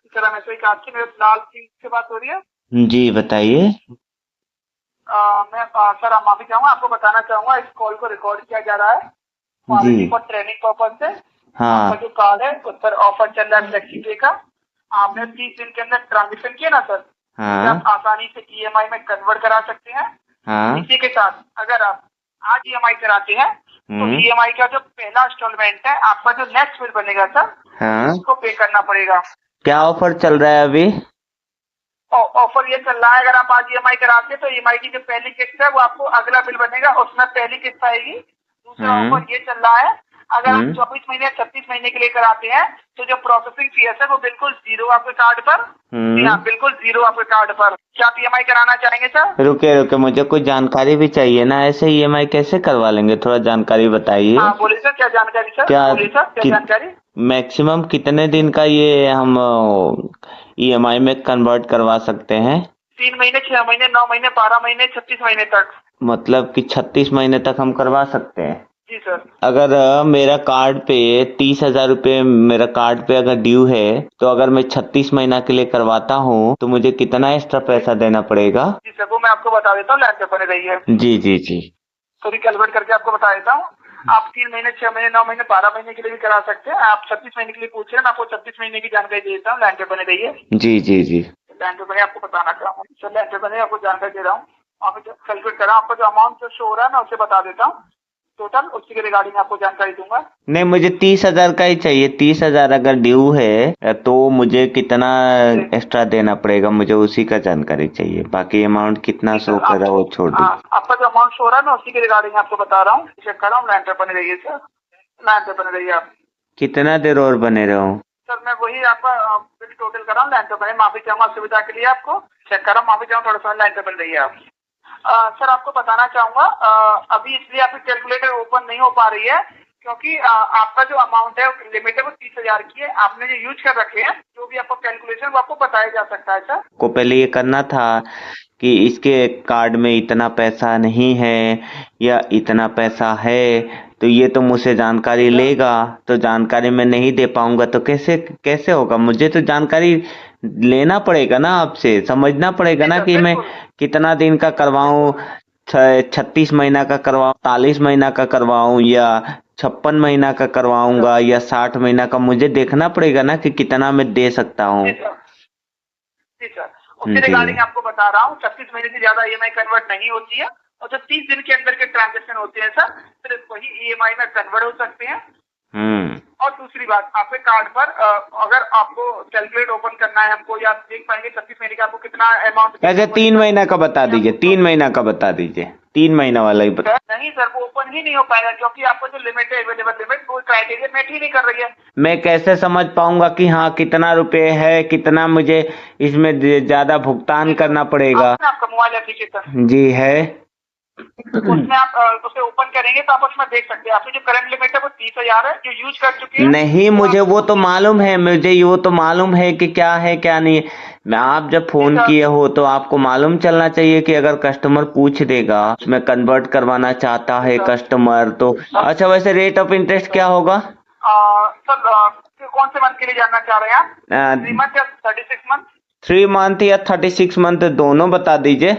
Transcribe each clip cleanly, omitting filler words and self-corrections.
सीताराम ऐसे ही काटके मेरे लाल सिंह से बात हो रही है। जी बताइए। मैं सर आप माफी चाहूंगा, आपको बताना चाहूंगा इस कॉल को रिकॉर्ड किया जा रहा है जी। क्वालिटी फॉर ट्रेनिंग पर्पज से। आपका हाँ जो कार्ड है उस पर ऑफर चल रहा है फ्लेक्सी पे का। आपने 30 दिन के अंदर ट्रांजेक्शन किया ना सर, तो उसे आप हाँ आसानी से ईएमआई में कन्वर्ट करा सकते हैं। हाँ। इसी के साथ अगर आप आज ईएमआई कराते हैं तो हम्म। ईएमआई का जो पहला इंस्टॉलमेंट है आपका जो नेक्स्ट बिल बनेगा सर, हाँ। उसको पे करना पड़ेगा। क्या ऑफर चल रहा है अभी? ऑफर ये चल रहा है, अगर आप आज ईएमआई कराते हैं तो ईएमआई की जो पहली किस्त है वो आपको अगला बिल बनेगा, उसमें पहली किस्त आएगी। दूसरा हम्म। ऑफर ये चल रहा है, अगर आप हम्म। 24 महीने 36 महीने के लिए कराते हैं तो जो प्रोसेसिंग फीस है वो बिल्कुल जीरो आपके कार्ड पर। जी हाँ, हम्म। बिल्कुल जीरो आपके कार्ड पर। क्या आप ईएमआई कराना चाहेंगे सर? रुके रुके, मुझे कुछ जानकारी भी चाहिए ना, ऐसे ईएमआई कैसे करवा लेंगे, थोड़ा जानकारी बताइए। हाँ बोलिए सर, क्या जानकारी सर, क्या बोलिए सर क्या कि जानकारी। मैक्सिमम कितने दिन का ये हम ईएमआई में कन्वर्ट करवा सकते हैं? 3 महीने, 6 महीने, 9 महीने, 12 महीने, 36 महीने तक। मतलब कि 36 महीने तक हम करवा सकते हैं? जी सर। अगर मेरा कार्ड पे 30,000 रुपये मेरा कार्ड पे अगर ड्यू है, तो अगर मैं 36 महीना के लिए करवाता हूँ तो मुझे कितना एक्स्ट्रा पैसा देना पड़ेगा? जी सर, वो मैं आपको बता देता हूँ, लाइन पे बने रही है। जी जी जी। तो रिकैलकुलेट करके आपको बता देता हूँ। आप 3 महीने, 6 महीने, 9 महीने, 12 महीने के लिए भी करा सकते हैं। आप 36 महीने के लिए पूछ रहे हैं, मैं आपको 36 महीने की जानकारी दे देता हूँ, लाइन पे बने रही है। जी जी जी। लाइन पे बने, आपको बताना चाहूँगा सर, लाइन पे बने आपको जानकारी दे रहा हूँ। आप कैलकुलेट करा, आपका जो अमाउंट जो शो हो रहा है मैं उसे बता देता हूँ टोटल, उसी के रिगार्डिंग आपको जानकारी दूंगा। नहीं, मुझे 30,000 का ही चाहिए। 30,000 अगर ड्यू है तो मुझे कितना एक्स्ट्रा देना पड़ेगा, मुझे उसी का जानकारी चाहिए। बाकी अमाउंट कितना जी शो सर, कर रहा है वो छोड़ दीजिए। आपका जो अमाउंट शो हो रहा है मैं उसी के रिगार्डिंग आपको बता रहा हूँ, चेक कर रहा हूँ। लाइन पे बने रहिए सर, लाइन पे बने रहिए आप। कितना देर और बने रहूं? सर मैं वही आपका बिल टोटल कर रहा हूँ, लाइन पे बने। माफी चाहूंगा सुविधा के लिए, आपको चेक कर रहा हूँ, माफी चाहूँ, थोड़ा सा लाइन पे बन रही है आप। सर आपको बताना चाहूंगा, अभी इसलिए आपकी कैलकुलेटर ओपन नहीं हो पा रही है क्योंकि आपका जो अमाउंट है लिमिट है वो 30,000 की है। आपने जो यूज कर रखे हैं जो भी आपको कैलकुलेशन वो आपको बताया जा सकता है सर। को पहले ये करना था कि इसके कार्ड में इतना पैसा नहीं है या इतना पैसा है, तो ये तो मुझसे जानकारी लेगा, तो जानकारी मैं नहीं दे पाऊंगा तो कैसे कैसे होगा? मुझे तो जानकारी लेना पड़ेगा ना, आपसे समझना पड़ेगा जी ना सर, कि मैं बिल्कुल। कितना दिन का करवाऊं, 36 महीना का करवाऊं, 40 महीना का करवाऊं, या 56 महीना का करवाऊंगा, या 60 महीना का। मुझे देखना पड़ेगा ना कि कितना मैं दे सकता हूँ। जी सर। जी सर, उसी जी। रिगार्डिंग आपको बता रहा हूँ, 36 महीने से ज्यादा ईएमआई कन्वर्ट नहीं होती है। और जो 30 दिन के अंदर के ट्रांजेक्शन होते हैं सर, सिर्फ वही ईएमआई में कन्वर्ट हो सकते हैं। हम्म। और दूसरी बात, आपके कार्ड पर अगर आपको कैलकुलेट ओपन करना है हमको, या देख पाएंगे 36 महीने का आपको कितना अमाउंट अच्छा, 3 महीना का बता दीजिए, 3 महीना का बता दीजिए, 3 महीना वाला ही बता। नहीं सर, वो ओपन ही नहीं हो पाएगा क्योंकि आपको जो लिमिट है अवेलेबल लिमिट वो क्राइटेरिया मेट ही नहीं कर रही है। मैं कैसे समझ पाऊंगा कि हाँ कितना रुपए है, कितना मुझे इसमें ज्यादा भुगतान करना पड़ेगा? आपने आपका मोबाइल एप्लीकेशन, जी है। उसमें आप उसे ओपन करेंगे तो आप उसमें देख सकते हैं आपकी जो करंट लिमिट है वो 30,000 है, जो यूज कर चुके हैं। नहीं, मुझे वो तो मालूम है, मुझे वो तो मालूम है कि क्या है क्या नहीं है। मैं आप जब फोन किए हो तो आपको मालूम चलना चाहिए कि अगर कस्टमर पूछ देगा उसमें कन्वर्ट करवाना चाहता है कस्टमर तो। अच्छा, वैसे रेट ऑफ इंटरेस्ट क्या होगा? सर कौन से मंथ के लिए जानना चाह रहे हैं आप, 3 मंथ या 36 मंथ? 3 मंथ या 36 मंथ, दोनों बता दीजिए,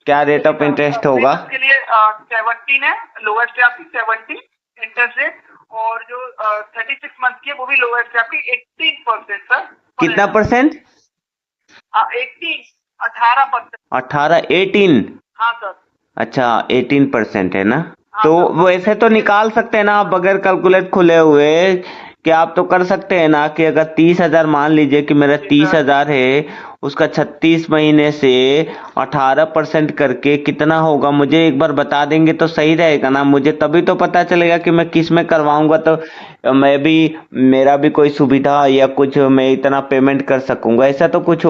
क्या रेट ऑफ इंटरेस्ट 3 होगा? मंथ के लिए 17 है, लोएस्ट है आपकी 70 इंटरेस्ट रेट। और जो 36 मंथ की है वो भी लोएस्ट है आपकी 18% सर। कितना परसेंट? 18, 18%। 18, 18? हाँ सर। अच्छा, 18% है ना? हाँ तो सर। वैसे तो निकाल सकते हैं ना आप बगैर कैलकुलेट खुले हुए? कि आप तो कर सकते हैं ना कि अगर 30,000, मान लीजिए कि मेरा 30,000 है, उसका 36 महीने से 18% करके कितना होगा, मुझे एक बार बता देंगे तो सही रहेगा ना। मुझे तभी तो पता चलेगा कि मैं किस में करवाऊंगा, तो मैं भी, मेरा भी कोई सुविधा या कुछ, मैं इतना पेमेंट कर सकूंगा। ऐसा तो कुछ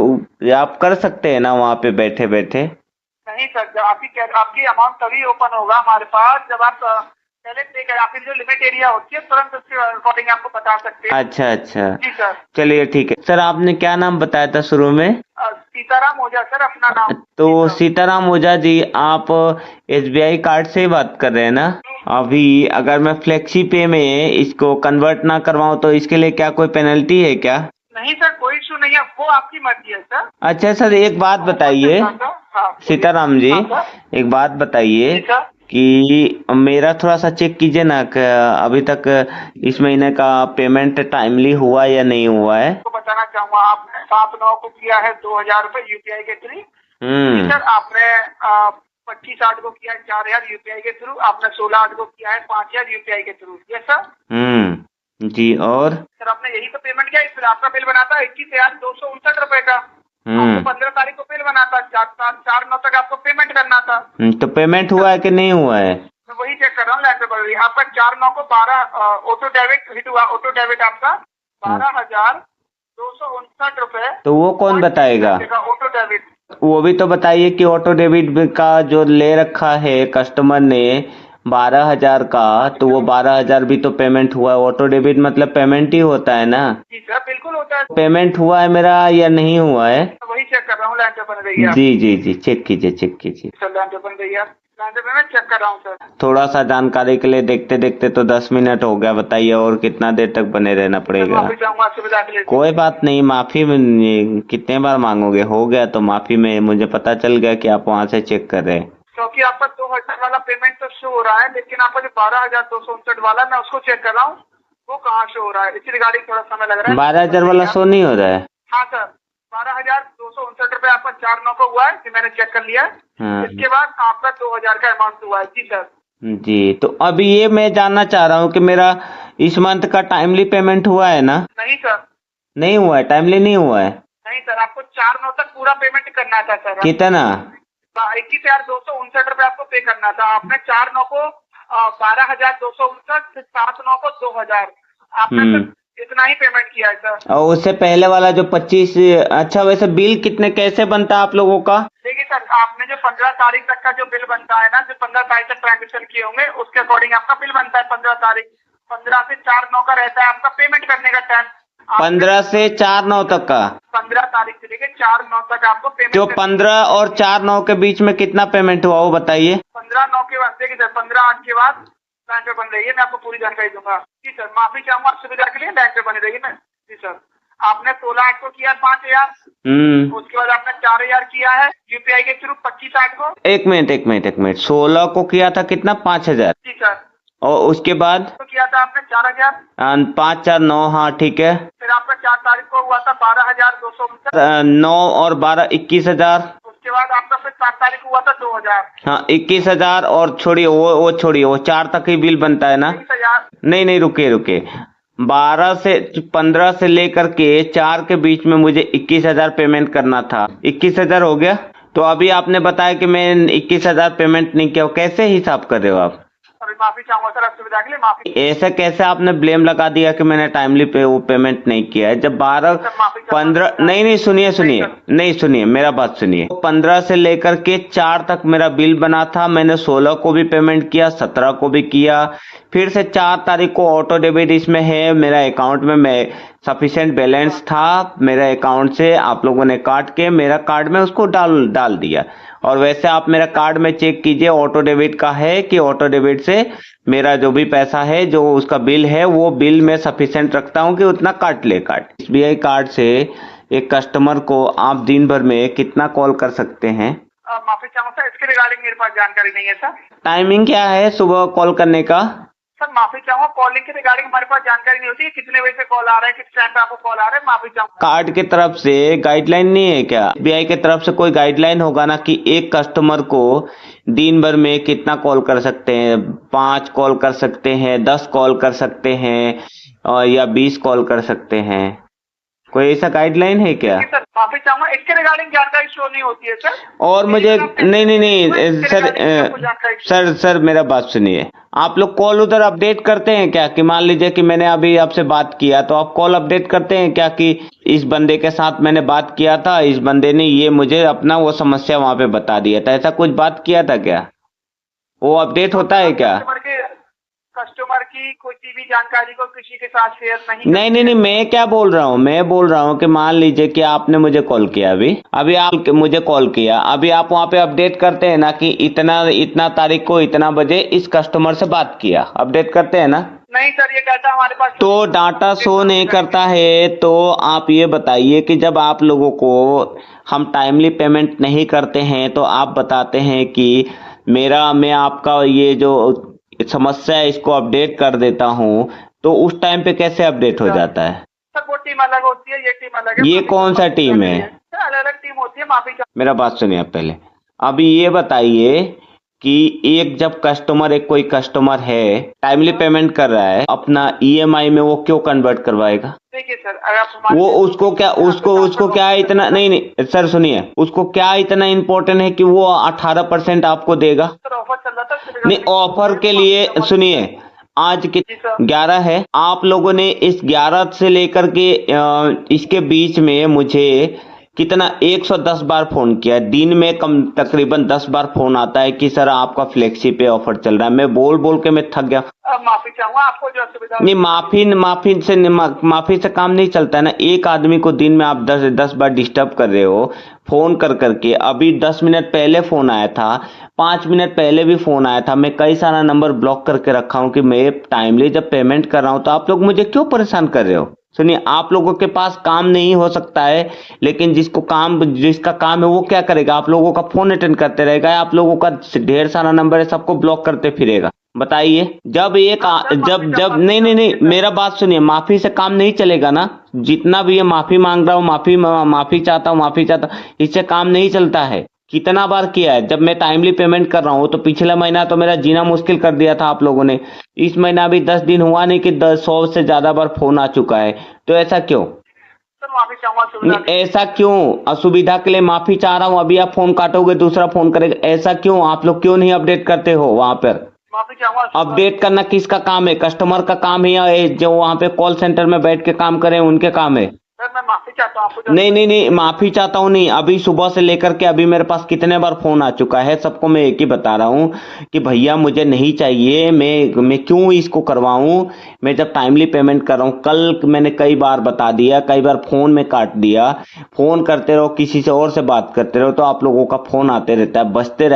आप कर सकते हैं ना वहां पे बैठे बैठे? नहीं सर, जब आपकी अमाउंट तभी ओपन होगा हमारे पास जब आप पहले पे करें। आपकी जो लिमिट एरिया होती है तुरंत उसके अकॉर्डिंग आपको बता सकते हैं। अच्छा अच्छा। जी सर। चलिए ठीक है सर। आपने क्या नाम बताया था शुरू में? सीताराम ओझा सर अपना नाम। तो जी सर। सीताराम ओझा जी, आप एसबीआई कार्ड से ही बात कर रहे हैं ना? अभी अगर मैं फ्लेक्सी पे में इसको कन्वर्ट ना करवाऊं तो इसके लिए क्या कोई पेनल्टी है क्या? नहीं सर, कोई इशू नहीं है, वो आपकी मर्जी है सर। अच्छा सर, एक बात बताइए हाँ, सीताराम जी, हाँ सर। एक बात बताइए जी सर। कि मेरा थोड़ा सा चेक कीजिए ना कि अभी तक इस महीने का पेमेंट टाइमली हुआ या नहीं हुआ है। तो बताना चाहूंगा, आपने 7/9 को किया है 2,000 रुपए यूपीआई के थ्रू। सर आपने 25/8 को किया है 4,000 यूपीआई के थ्रू। आपने 16/8 को किया है 5,000 यूपीआई के थ्रू। Yes sir. जी, और सर आपने यही तो पेमेंट किया। फिर आपका बिल बना था 21,259 रुपए का। आपको 15 तारीख को बिल बना था, 4/9 तक आपको पेमेंट करना था। तो पेमेंट हुआ है कि नहीं हुआ है? मैं वही चेक कर रहा हूँ, लाइन पे बढ़ रही है। आपका 4/9 को 12 ऑटो डेबिट हिट हुआ। ऑटो डेबिट आपका 12,259 रुपए। तो वो कौन बताएगा? ऑटो डेबिट वो भी तो बताइए कि ऑटो डेबिट का जो ले रखा है कस्टमर ने 12,000 का, तो वो 12,000 भी तो पेमेंट हुआ है। ऑटो डेबिट मतलब पेमेंट ही होता है ना? जी सर, बिल्कुल होता है। पेमेंट हुआ है मेरा या नहीं हुआ है? वही चेक कर रहा हूँ, लाइन पे बन रही है। जी जी जी, चेक कीजिए चेक कीजिए। सर लाइन पे बन रही है, लाइन पे मैं चेक कर रहा हूँ सर। थोड़ा सा जानकारी के लिए देखते देखते तो 10 मिनट हो गया, बताइए और कितना देर तक बने रहना पड़ेगा? माफी चाहूंगा सुविधा के लिए। कोई बात नहीं, माफी में कितने बार मांगोगे? हो गया तो माफी में मुझे पता चल गया कि आप वहाँ से चेक कर रहे हैं। क्योंकि आपका 2,000 वाला पेमेंट तो शो हो रहा है, लेकिन आपका जो 12,259 वाला, मैं उसको चेक कर रहा हूँ, वो कहाँ शो हो रहा है। इसी रिगार्डिंग थोड़ा समय लग रहा है। 12,000 वाला शो नहीं हो रहा है? हाँ सर, 12,259 रुपए आपका 4/9 को हुआ है, कि मैंने चेक कर लिया है। हाँ। इसके बाद आपका 2,000 का अमाउंट हुआ है। जी सर। जी, तो अभी ये मैं जानना चाह रहा हूँ कि मेरा इस मंथ का टाइमली पेमेंट हुआ है ना? नहीं सर, नहीं हुआ है, टाइमली नहीं हुआ है। नहीं सर, आपको 4/9 तक पूरा पेमेंट करना था सर। कितना? 21,259 रुपए आपको पे करना था। आपने 4/9 को 12,259, 7/9 को 2,000, आपने सिर्फ इतना ही पेमेंट किया है सर। और उससे पहले वाला जो 25, अच्छा वैसे बिल कितने कैसे बनता है आप लोगों का? देखिए सर, आपने जो 15 तारीख तक का जो बिल बनता है ना, जो 15 तारीख तक ट्रांजेक्शन किए होंगे, उसके अकॉर्डिंग आपका बिल बनता है 15 तारीख। 15 से 4/9 का रहता है आपका पेमेंट करने का टाइम। 15 से 4/9 तक का? 15 तारीख से लेके 4/9 तक आपको पेमेंट। जो 15 और 4/9 के बीच में कितना पेमेंट हुआ वो बताइए। 15/9 के बाद, देखिए सर, 15/8 के बाद बैंक पे बन रही है, मैं आपको पूरी जानकारी दूंगा। जी सर, माफी चाहूंगा सुविधा के लिए, बैंक पे बनी रही मैं। जी सर, आपने 16/8 को किया 5,000। उसके बाद आपने 4,000 किया है यूपीआई के थ्रू 25/8 को। एक मिनट 16 को किया था कितना? 5,000। जी सर। और उसके बाद तो किया था आपने 4,000। 5 4 9, हाँ ठीक है। फिर आपका 4 तारीख को हुआ था 12,259। 9 और 12 21,000। उसके बाद आपका फिर 7 तारीख को हुआ था 2,000। हाँ 21,000। और छोड़िए वो छोड़िए, वो 4 तक ही बिल बनता है ना? 20,000। नहीं रुके 15 से लेकर के 4 के बीच में मुझे 21,000 पेमेंट करना था। 21,000 हो गया। तो अभी आपने बताया कि मैं 21,000 पेमेंट नहीं किया, कैसे हिसाब कर रहे हो आप? माफी चाहूंगा सर, असुविधा के लिए माफी। ऐसा कैसे आपने ब्लेम लगा दिया कि मैंने टाइमली वो पेमेंट नहीं किया है? जब 15 नहीं सुनिए मेरा बात सुनिए। 15 से लेकर के 4 तक मेरा बिल बना था, मैंने 16 को भी पेमेंट किया, 17 को भी किया, फिर से 4 तारीख को ऑटो डेबिट इसमें है मेरा अकाउंट में, मैं सफिशिएंट बैलेंस था मेरे अकाउंट से, आप लोगों ने काट के मेरा कार्ड में उसको डाल दिया। और वैसे आप मेरा कार्ड में चेक कीजिए ऑटो डेबिट का है कि ऑटो डेबिट से मेरा जो भी पैसा है, जो उसका बिल है, वो बिल में सफिशिएंट रखता हूँ कि उतना काट ले। एसबीआई कार्ड से एक कस्टमर को आप दिन भर में कितना कॉल कर सकते हैं? माफी चाहूंगा सर, इसके रिगार्डिंग मेरे पास जानकारी नहीं है सर। टाइमिंग क्या है सुबह कॉल करने का? सर माफी चाहूंगा, कॉलिंग के रिगार्डिंग हमारे पास जानकारी नहीं होती है, कितने बजे से कॉल आ रहा है, किस टाइम पे आपको कॉल आ रहा है। माफी चाहूंगा। कार्ड की तरफ से गाइडलाइन नहीं है क्या? एसबीआई की तरफ से कोई गाइडलाइन होगा ना कि एक कस्टमर को दिन भर में कितना कॉल कर सकते हैं? 5 कॉल कर सकते हैं, 10 कॉल कर सकते हैं, और या 20 कॉल कर सकते हैं? कोई ऐसा गाइडलाइन है क्या? सर माफी चाहूंगा, इसके रिगार्डिंग जानकारी शो नहीं होती है सर। और मुझे नहीं सर मेरा बात सुनिए। आप लोग कॉल उधर अपडेट करते हैं क्या कि मान लीजिए कि मैंने अभी आपसे बात किया तो आप कॉल अपडेट करते हैं क्या कि इस बंदे के साथ मैंने बात किया था, इस बंदे ने ये मुझे अपना वो समस्या वहां पे बता दिया था, ऐसा कुछ बात किया था क्या? वो अपडेट होता है क्या? कस्टमर की कोई भी जानकारी को किसी के साथ शेयर नहीं। नहीं मैं क्या बोल रहा हूँ, मैं बोल रहा हूँ कि मान लीजिए कि आपने मुझे कॉल किया, अभी आप मुझे कॉल किया, अभी आप वहाँ पे अपडेट करते हैं ना कि इतना तारीख को इतना बजे इस कस्टमर से बात किया, अपडेट करते हैं ना? नहीं सर, ये कहता हमारे पास तो डाटा शो नहीं करता है। तो आप ये बताइए कि जब आप लोगों को हम टाइमली पेमेंट नहीं करते हैं तो आप बताते हैं कि मैं आपका ये जो समस्या है इसको अपडेट कर देता हूँ, तो उस टाइम पे कैसे अपडेट हो जाता है? सर वो टीम अलग होती है, ये टीम अलग है। ये कौन सा टीम है? सर अलग अलग टीम होती है, माफी चाहूंगा। मेरा बात सुनिए आप पहले। अभी ये बताइए कि एक कोई कस्टमर है, टाइमली पेमेंट कर रहा है, अपना ईएमआई में वो क्यों कन्वर्ट करवाएगा? देखिए सर, अगर आप हमारे वो उसको क्या इतना नहीं सर सुनिए, उसको क्या इतना इम्पोर्टेंट है कि वो 18% आपको देगा? सर ऑफर चल रहा था। नहीं, ऑफर के लिए सुनिए, आज के जी सर। 11 है, आप लोगों ने इस 11 से लेकर के इसके बीच में मुझे कितना 110 बार फोन किया। दिन में कम तकरीबन 10 बार फोन आता है कि सर आपका फ्लेक्सी पे ऑफर चल रहा है। मैं बोल बोल के मैं थक गया। माफी चाहूंगा, आपको जो असुविधा नहीं, माफी से काम नहीं चलता है ना। एक आदमी को दिन में आप 10 बार डिस्टर्ब कर रहे हो फोन कर करके। अभी 10 मिनट पहले फोन आया था, 5 मिनट पहले भी फोन आया था। मैं कई सारा नंबर ब्लॉक करके रखा हूं कि मैं टाइमली जब पेमेंट कर रहा हूं तो आप लोग मुझे क्यों परेशान कर रहे हो? सुनिए, आप लोगों के पास काम नहीं हो सकता है, लेकिन जिसका काम है वो क्या करेगा? आप लोगों का फोन अटेंड करते रहेगा, आप लोगों का ढेर सारा नंबर है, सबको ब्लॉक करते फिरेगा। बताइए, जब नहीं, मेरा बात सुनिए, माफी से काम नहीं चलेगा ना। जितना भी ये माफी मांग रहा हूँ, माफी चाहता हूँ, इससे काम नहीं चलता है। कितना बार किया है? जब मैं टाइमली पेमेंट कर रहा हूँ तो पिछला महीना तो मेरा जीना मुश्किल कर दिया था आप लोगों ने। इस महीना भी 10 दिन हुआ नहीं कि 100 से ज्यादा बार फोन आ चुका है। तो ऐसा क्यों? सर माफी चाहूंगा। ऐसा क्यों? असुविधा के लिए माफी चाह रहा हूँ। अभी आप फोन काटोगे, दूसरा फोन करेगा, ऐसा क्यों? आप लोग क्यों नहीं अपडेट करते हो वहां पर? माफी चाहूंगा। अपडेट करना किसका काम है? कस्टमर का काम है या जो वहां पे कॉल सेंटर में बैठ के काम करें उनके काम है? सर मैं माफी चाहता हूँ आपको। नहीं, माफी चाहता हूँ नहीं। अभी सुबह से लेकर के अभी मेरे पास कितने बार फोन आ चुका है। सबको मैं एक ही बता रहा हूँ कि भैया मुझे नहीं चाहिए, मैं क्यों इसको करवाऊं? मैं जब टाइमली पेमेंट कर रहा हूँ, कल मैंने कई बार बता दिया, कई बार फोन में काट दिया। फोन करते रहो, किसी से और से बात करते रहो तो आप लोगों का फोन आते रहता है, बजते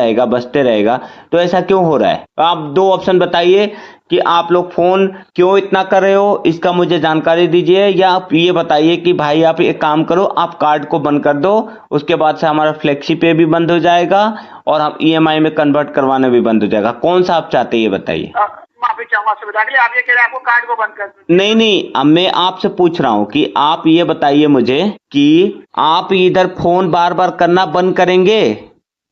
रहेगा। तो ऐसा क्यों हो रहा है? आप दो ऑप्शन बताइए कि आप लोग फोन क्यों इतना कर रहे हो, इसका मुझे जानकारी दीजिए। या आप ये बताइए कि भाई आप एक काम करो, आप कार्ड को बंद कर दो, उसके बाद से हमारा फ्लेक्सी पे भी बंद हो जाएगा और हम ईएमआई में कन्वर्ट करवाना भी बंद हो जाएगा। कौन सा आप चाहते हैं ये बताइए? माफी चाहूंगा सुविधा के लिए। आप ये कह रहे हैं आपको कार्ड को बंद कर दो? नहीं, अब मैं आपसे पूछ रहा हूँ कि आप ये बताइए मुझे कि आप इधर फोन बार बार करना बंद करेंगे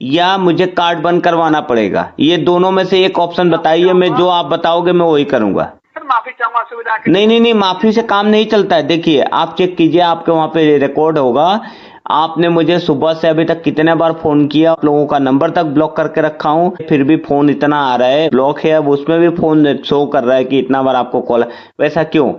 या मुझे कार्ड बंद करवाना पड़ेगा? ये दोनों में से एक ऑप्शन बताइए। मैं जो आप बताओगे मैं वही करूंगा। सर माफी चाहूंगा सुविधा के। नहीं, माफी से काम नहीं चलता है। देखिए, आप चेक कीजिए, आपके वहां पे रिकॉर्ड होगा। आपने मुझे सुबह से अभी तक कितने बार फोन किया, आप लोगों का नंबर तक ब्लॉक करके रखा हूं, फिर भी फोन इतना आ रहा है। ब्लॉक है, अब उसमें भी फोन शो कर रहा है कि इतना बार आपको कॉल। वैसा क्यों?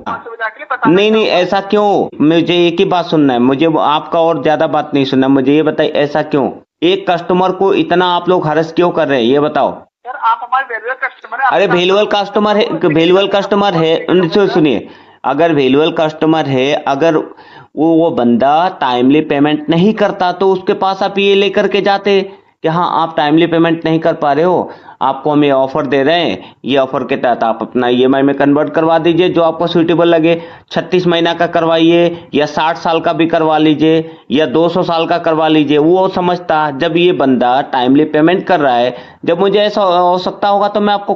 नहीं, ऐसा क्यों? मुझे एक ही बात सुनना है, मुझे आपका और ज्यादा बात नहीं सुनना। मुझे ये बताइए, ऐसा क्यों? एक कस्टमर को इतना आप लोग हरस क्यों कर रहे हैं, ये बताओ। सर आप हमारे वैल्यूएबल कस्टमर हैं। अरे वैल्यूएबल कस्टमर है, सुनिए, अगर वैल्यूएबल कस्टमर है, अगर वो बंदा टाइमली पेमेंट नहीं करता तो उसके पास आप ये लेकर के जाते कि हाँ आप टाइमली पेमेंट नहीं कर पा रहे हो, आपको हम ये ऑफर दे रहे हैं, ये ऑफर के तहत आप अपना ईएमआई में कन्वर्ट करवा दीजिए जो आपको सूटेबल लगे। 36 महीना का करवाइए या 60 साल का भी करवा लीजिए या 200 साल का करवा लीजिए। वो समझता जब ये बंदा टाइमली पेमेंट कर रहा है, जब मुझे ऐसा आवश्यकता होगा तो मैं आपको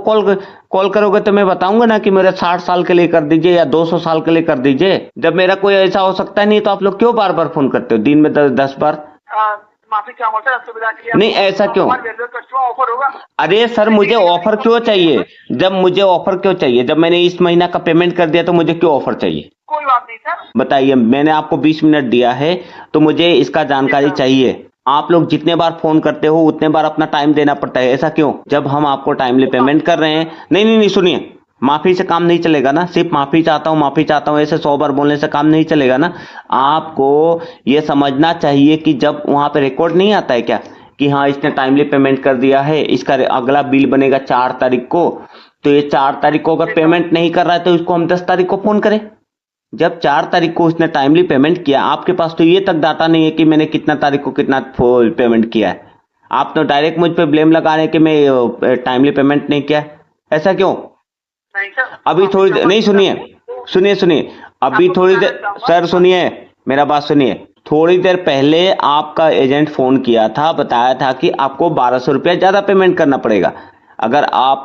कॉल करोगे तो मैं बताऊंगा ना कि मेरा 60 साल के लिए कर दीजिए या 200 साल के लिए कर दीजिए। जब मेरा कोई ऐसा हो सकता नहीं तो आप लोग क्यों बार बार फोन करते हो दिन में 10 बार? माफी चाहूंगा सर, असुविधा के लिए। नहीं, ऐसा क्यों? कस्टमर ऑफर होगा। अरे सर, मुझे ऑफर क्यों चाहिए? जब मुझे ऑफर क्यों चाहिए? जब मैंने इस महीना का पेमेंट कर दिया तो मुझे क्यों ऑफर चाहिए? कोई बात नहीं सर। बताइए, मैंने आपको 20 मिनट दिया है तो मुझे इसका जानकारी चाहिए। आप लोग जितने बार फोन करते हो उतने बार अपना टाइम देना पड़ता है, ऐसा क्यों? जब हम आपको टाइमली पेमेंट कर रहे हैं। नहीं, सुनिए, माफी से काम नहीं चलेगा ना। सिर्फ माफी चाहता हूं ऐसे 100 बार बोलने से काम नहीं चलेगा ना। आपको ये समझना चाहिए कि जब वहां पे रिकॉर्ड नहीं आता है क्या कि हाँ इसने टाइमली पेमेंट कर दिया है, इसका अगला बिल बनेगा 4 तारीख को, तो ये 4 तारीख को अगर पेमेंट नहीं कर रहा है तो इसको हम 10 तारीख को फोन करें। जब 4 तारीख को उसने टाइमली पेमेंट किया, आपके पास तो ये तक डाटा नहीं है कि मैंने कितना तारीख को कितना पेमेंट किया है। आप तो डायरेक्ट मुझ पे ब्लेम लगा रहे हैं कि मैं टाइमली पेमेंट नहीं किया। ऐसा क्यों? नहीं सर, अभी थोड़ी देर नहीं, सुनिए सुनिए सुनिए, अभी आपको थोड़ी बताना देर चाहूंगा। सर सुनिए, मेरा बात सुनिए। थोड़ी देर पहले आपका एजेंट फोन किया था, बताया था कि आपको 1200 रुपया ज्यादा पेमेंट करना पड़ेगा। अगर आप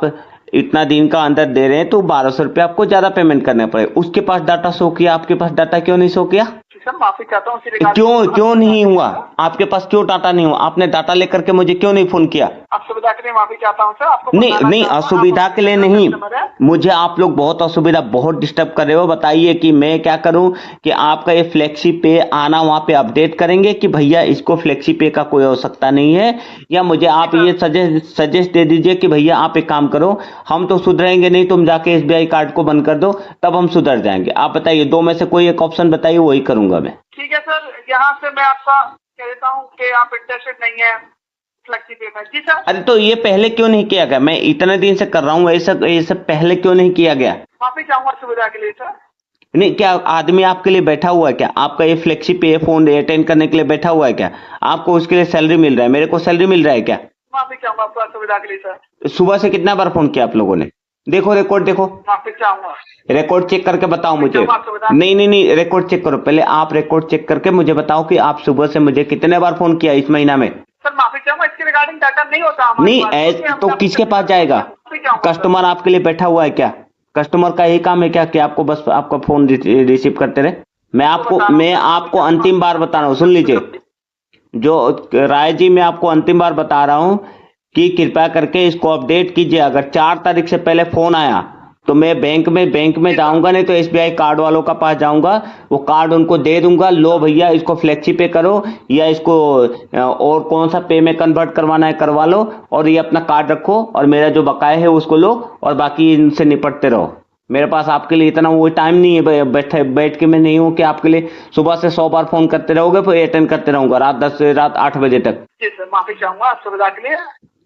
इतना दिन का अंदर दे रहे हैं तो 1200 रुपया आपको ज्यादा पेमेंट करना पड़ेगा। उसके पास डाटा शो किया, आपके पास डाटा क्यों नहीं शो किया? सर माफी चाहता हूँ, उसी रिगार्डिंग क्यों आपको क्यों नहीं बताने हुआ? के लिए। आपके पास क्यों डाटा नहीं हुआ? आपने डाटा लेकर के मुझे क्यों नहीं फोन किया? असुविधा के लिए माफी चाहता हूँ सर, आपको नहीं बताना नहीं, चाहूंगा, असुविधा आप के लिए अपने नहीं, कस्टमर है। मुझे आप लोग बहुत असुविधा, बहुत डिस्टर्ब कर रहे हो। बताइए कि मैं क्या करूं कि आपका ये फ्लेक्सी पे आना वहां पे अपडेट करेंगे कि भैया इसको फ्लेक्सी पे का कोई आवश्यकता नहीं है, या मुझे आप ये सजेस्ट दे दीजिए कि भैया आप एक काम करो, हम तो सुधरेंगे नहीं, तुम जाके एसबीआई कार्ड को बंद कर दो, तब हम सुधर जाएंगे। आप बताइए, दो में से कोई एक ऑप्शन बताइए, वही करूंगा मैं। ठीक है सर, यहाँ से मैं आपका कह देता हूँ कि आप इंटरेस्टेड नहीं है फ्लेक्सी पे में। जी सर। अरे तो ये पहले क्यों नहीं किया गया? मैं इतने दिन से कर रहा हूँ, ये सब पहले क्यों नहीं किया गया? माफी चाहूंगा असुविधा के लिए सर। नहीं, क्या आदमी आपके लिए बैठा हुआ है क्या? आपका ये फ्लेक्सी पे फोन अटेंड करने के लिए बैठा हुआ है क्या? आपको उसके लिए सैलरी मिल रहा है? मेरे को सैलरी मिल रहा है क्या? माफी चाहूंगा आपको असुविधा के लिए सर। सुबह से कितना बार फोन किया आप लोगों ने? देखो रिकॉर्ड देखो, माफी चाहूंगा। रिकॉर्ड चेक करके बताओ माफी मुझे। चाहूंगा असुविधा। नहीं नहीं नहीं, रिकॉर्ड चेक करो पहले, आप रिकॉर्ड चेक करके मुझे बताओ कि आप सुबह से मुझे कितने बार फोन किया इस महीना में। सर माफी चाहूंगा, इसके रिगार्डिंग डाटा नहीं होता हमारे नहीं पास, ऐस क्योंकि हम तो आपको किसके पास जाएगा? माफी चाहूंगा सर। कस्टमर आपके लिए बैठा हुआ है क्या? कस्टमर का यही काम है क्या कि आपको बस आपका फोन रिसीव करते रहे? मैं आपको अंतिम बार बता रहा हूँ, सुन लीजिए। जो राय जी, मैं आपको अंतिम बार बता रहा हूं कि कृपया करके इसको अपडेट कीजिए। अगर 4 तारीख से पहले फोन आया तो मैं बैंक में जाऊंगा, नहीं तो एसबीआई कार्ड वालों का पास जाऊंगा, वो कार्ड उनको दे दूंगा, लो भैया इसको फ्लेक्सी पे करो, या इसको और कौन सा पे में कन्वर्ट करवाना है करवा लो, और ये अपना कार्ड रखो और मेरा जो बकाया है उसको लो, और बाकी इनसे निपटते रहो। मेरे पास आपके लिए इतना वो टाइम नहीं है, बैठ के मैं नहीं हूं कि आपके लिए सुबह से 100 बार फोन करते रहोगे, फिर अटेंड करते रहूंगा रात 10 से रात 8 बजे तक। जी सर, माफी चाहूंगा असुविधा के लिए।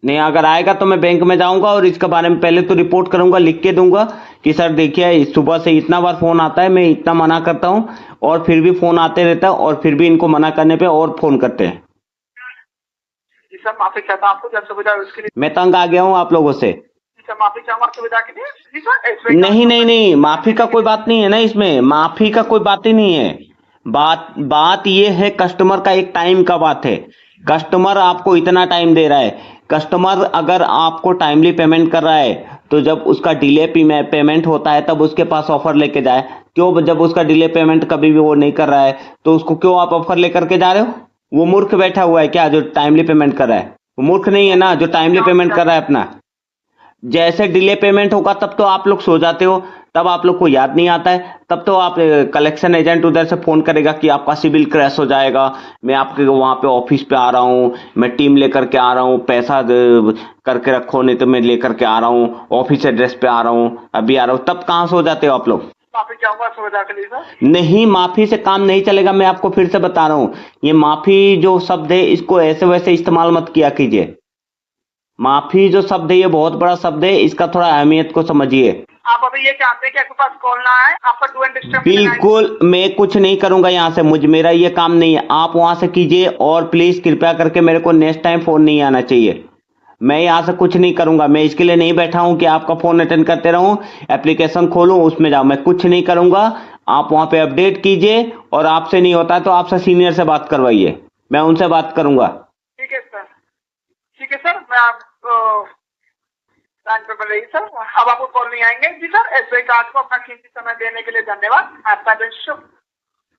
नहीं, अगर आएगा तो मैं बैंक में जाऊंगा और इसके बारे में पहले तो रिपोर्ट करूंगा, लिख के दूंगा कि सर देखिए सुबह से इतना बार फोन आता है, मैं इतना मना करता हूं और फिर भी फोन आते रहता है, और फिर भी इनको मना करने पे और फोन करते हैं। जी सर, माफी चाहता हूँ, आपको जो असुविधा है उसके लिए। मैं तंग आ गया हूं आप लोगों से। जी सर, माफी चाहूंगा असुविधा के लिए। जी सर, SBI नहीं नहीं नहीं, माफी का कोई बात नहीं है ना, इसमें माफी का कोई बात ही नहीं है। बात ये है, कस्टमर का एक टाइम का बात है। कस्टमर आपको इतना टाइम दे रहा है, कस्टमर अगर आपको टाइमली पेमेंट कर रहा है तो जब उसका डिले पेमेंट होता है तब उसके पास ऑफर लेके जाए। क्यों? जब उसका डिले पेमेंट कभी भी वो नहीं कर रहा है तो उसको क्यों आप ऑफर लेकर के जा रहे हो? वो मूर्ख बैठा हुआ है क्या जो टाइमली पेमेंट कर रहा है? वो मूर्ख नहीं है ना जो टाइमली पेमेंट कर रहा है अपना। जैसे डिले पेमेंट होगा तब तो आप लोग सो जाते हो, तब आप लोग को याद नहीं आता है, तब तो आप कलेक्शन एजेंट उधर से फोन करेगा कि आपका सिविल क्रैश हो जाएगा, मैं आपके वहां पे ऑफिस पे आ रहा हूँ, मैं टीम लेकर के आ रहा हूँ, पैसा करके रखो नहीं तो मैं लेकर के आ रहा हूँ, ऑफिस एड्रेस पे आ रहा हूँ, अभी आ रहा हूँ, तब कहाँ सो जाते हो आप लोग? माफी चाहूंगा असुविधा के लिए सर। नहीं, माफी से काम नहीं चलेगा, मैं आपको फिर से बता रहा हूँ। ये माफी जो शब्द है इसको ऐसे वैसे इस्तेमाल मत किया कीजिए। माफी जो शब्द है ये बहुत बड़ा शब्द है, इसका थोड़ा अहमियत को समझिए। आप अभी ये चाहते हैं कि आपके पास कॉल ना आए, आपका डू एंड डिस्टर्ब। बिल्कुल, मैं कुछ नहीं करूंगा यहाँ से, मेरा ये काम नहीं है, आप वहां से कीजिए, और प्लीज कृपया करके मेरे को नेक्स्ट टाइम फोन नहीं आना चाहिए। मैं यहाँ से कुछ नहीं करूंगा, मैं इसके लिए नहीं बैठा हूं कि आपका फोन अटेंड करते रहूं, एप्लीकेशन खोलूं उसमें जाऊं, मैं कुछ नहीं करूंगा। आप वहां पे अपडेट कीजिए, और आपसे नहीं होता तो आपसे सीनियर से बात करवाइए, मैं उनसे बात करूंगा। ठीक है सर, ठीक है सर, मैं आपको लाइन पे बन रही सर, अब आपको कॉल नहीं आएंगे। जी सर, SBI कार्ड को अपना कीमती समय देने के लिए धन्यवाद। आपका दिन शुभ।